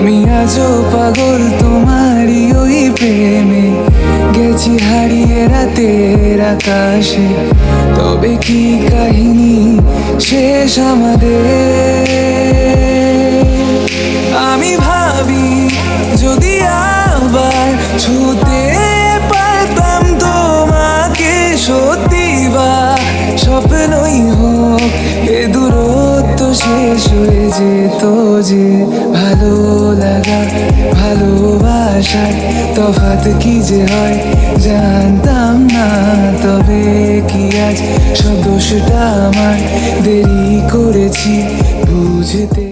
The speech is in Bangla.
আমি আজও পাগল তোমারই ওই প্রেমে, গেছি হারিয়ে রাতের আকাশে। তবে কি কাহিনী শেষ আমাদের? আমি ভাবি যদি আবার ছুতে পারতাম তোমাকে, সত্যি বা স্বপ্নই হোক এ দূরত্ব শেষ হয়ে যেত যে। ভালো লাগা ভালোবাসার তফাৎ কি যে হয় জানতাম না। তবে কি আজ সব দোষটা আমার, দেরি করেছি বুঝতে।